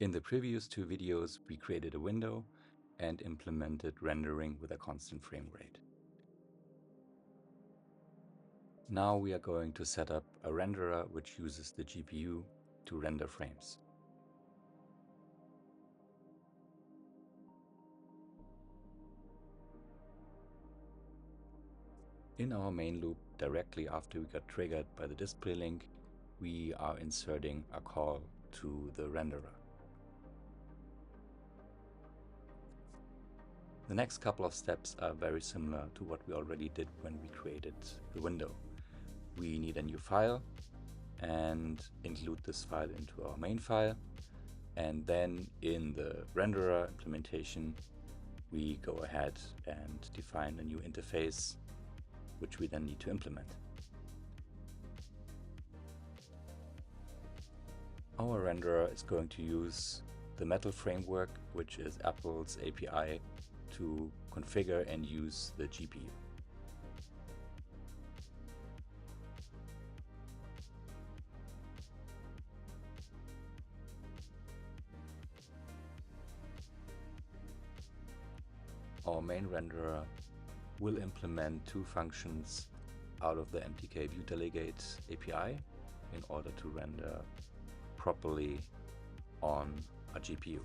In the previous two videos, we created a window and implemented rendering with a constant frame rate. Now we are going to set up a renderer which uses the GPU to render frames. In our main loop, directly after we got triggered by the display link, we are inserting a call to the renderer. The next couple of steps are very similar to what we already did when we created the window. We need a new file and include this file into our main file. And then in the renderer implementation, we go ahead and define a new interface, which we then need to implement. Our renderer is going to use the Metal framework, which is Apple's API, to configure and use the GPU. Our main renderer will implement two functions out of the MTK view delegate API in order to render properly on a GPU.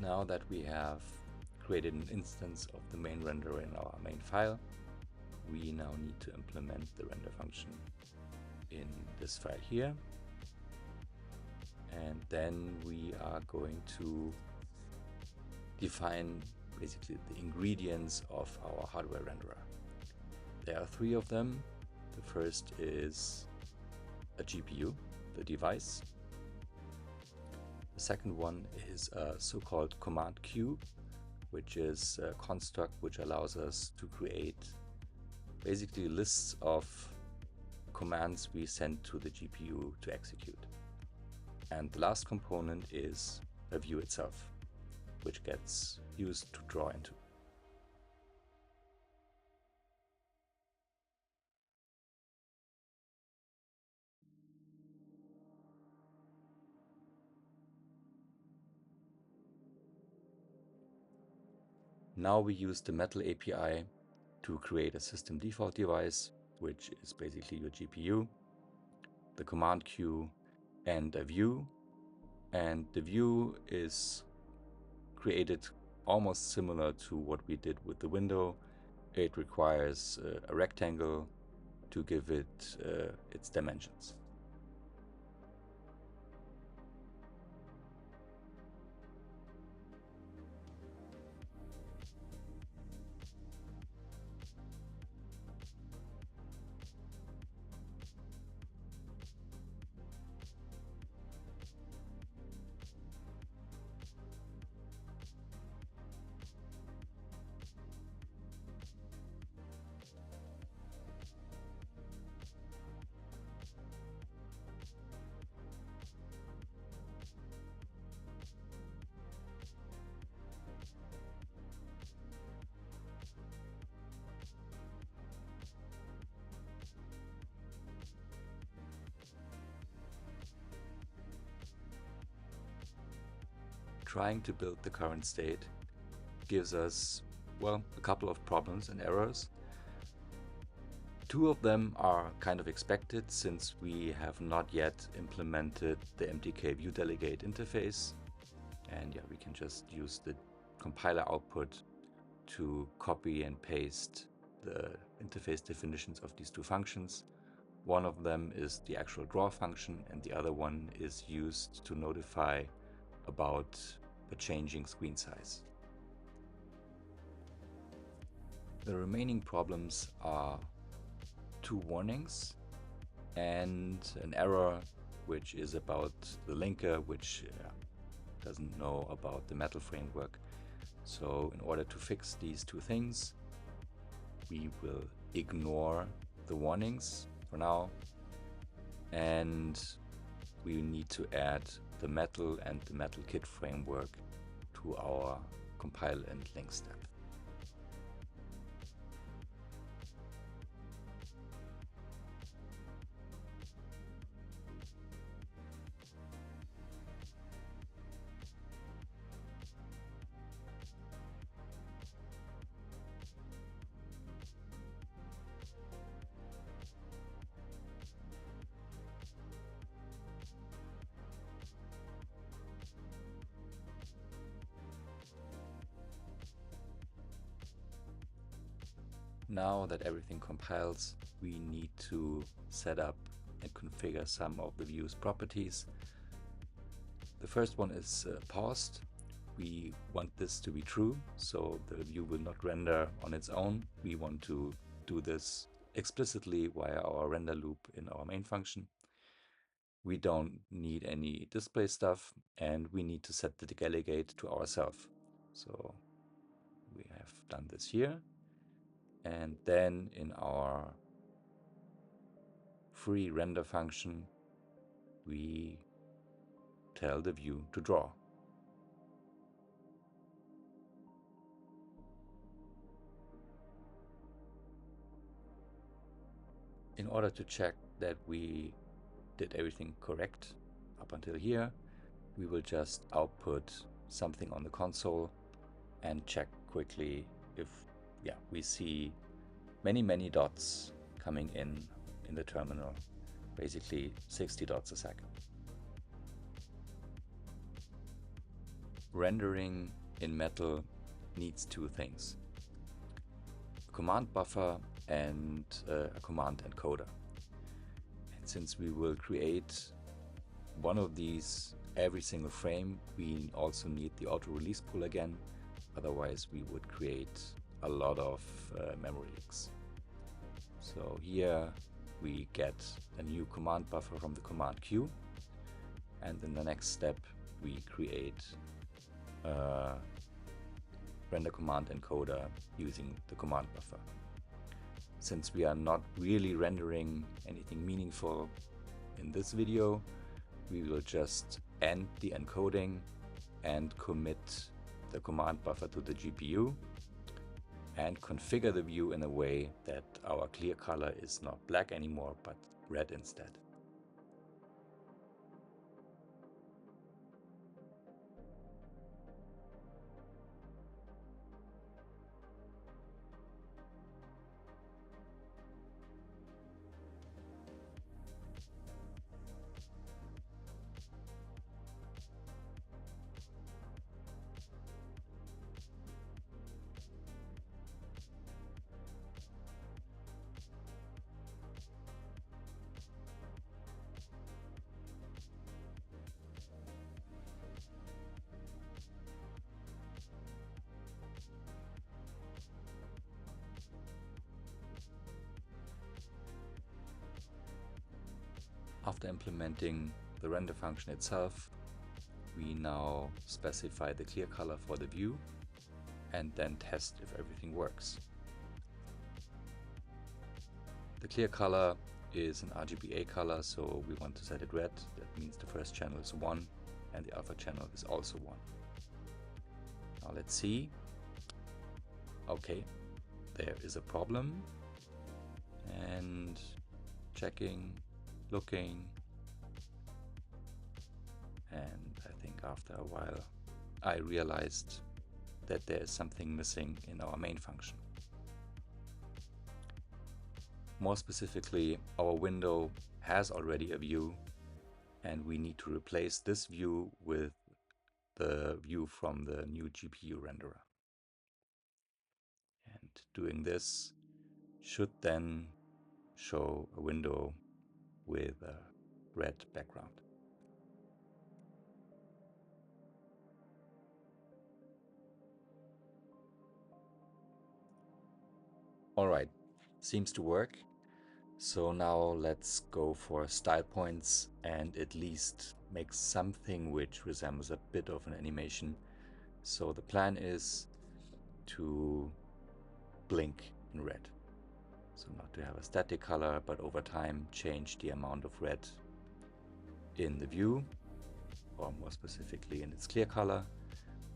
Now that we have created an instance of the main renderer in our main file, we now need to implement the render function in this file here. And then we are going to define basically the ingredients of our hardware renderer. There are three of them. The first is a GPU, the device. The second one is a so-called command queue, which is a construct which allows us to create basically lists of commands we send to the GPU to execute. And the last component is a view itself, which gets used to draw into. Now we use the Metal API to create a system default device, which is basically your GPU, the command queue, and a view. And the view is created almost similar to what we did with the window. It requires a rectangle to give it its dimensions. Trying to build the current state gives us, well, a couple of problems and errors. Two of them are kind of expected since we have not yet implemented the MTK view delegate interface. And yeah, we can just use the compiler output to copy and paste the interface definitions of these two functions. One of them is the actual draw function, and the other one is used to notify about the changing screen size. The remaining problems are two warnings and an error which is about the linker, which doesn't know about the metal framework. So in order to fix these two things, we will ignore the warnings for now, and we need to add the metal and the metal kit framework to our compile and link step. Now that everything compiles, we need to set up and configure some of the view's properties. The first one is paused. We want this to be true, so the view will not render on its own. We want to do this explicitly via our render loop in our main function. We don't need any display stuff, and we need to set the delegate to ourselves. So we have done this here. And then in our free render function, we tell the view to draw. In order to check that we did everything correct up until here, we will just output something on the console and check quickly if we see many dots coming in the terminal, basically 60 dots a second. Rendering in Metal needs two things: a command buffer and a command encoder. And since we will create one of these every single frame, we also need the auto release pool again, otherwise we would create a lot of memory leaks. So here we get a new command buffer from the command queue, and in the next step we create a render command encoder using the command buffer. Since we are not really rendering anything meaningful in this video, we will just end the encoding and commit the command buffer to the GPU and configure the view in a way that our clear color is not black anymore, but red instead. After implementing the render function itself, we now specify the clear color for the view and then test if everything works. The clear color is an RGBA color, so we want to set it red. That means the first channel is 1 and the alpha channel is also 1. Now let's see. Okay, there is a problem, and checking, looking, and I think after a while I realized that there is something missing in our main function. More specifically, our window has already a view, and we need to replace this view with the view from the new GPU renderer. And doing this, should then show a window with a red background. Alright, seems to work. So now let's go for style points and at least make something which resembles a bit of an animation. So the plan is to blink in red. So not to have a static color, but over time change the amount of red in the view, or more specifically in its clear color.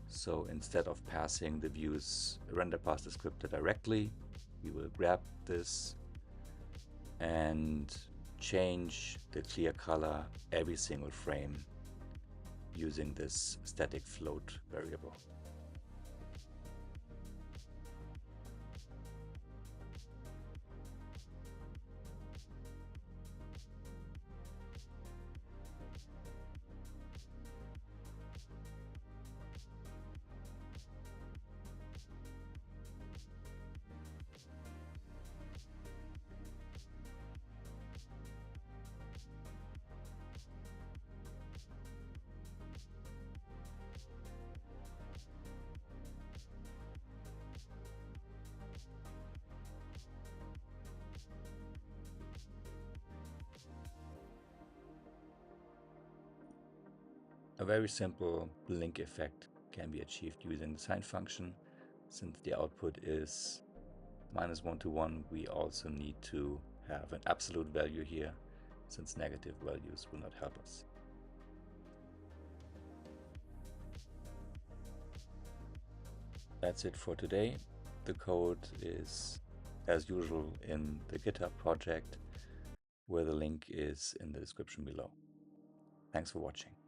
So instead of passing the view's render path descriptor directly, we will grab this and change the clear color every single frame using this static float variable. A very simple blink effect can be achieved using the sine function. Since the output is -1 to 1, we also need to have an absolute value here, since negative values will not help us. That's it for today. The code is, as usual, in the GitHub project, where the link is in the description below. Thanks for watching.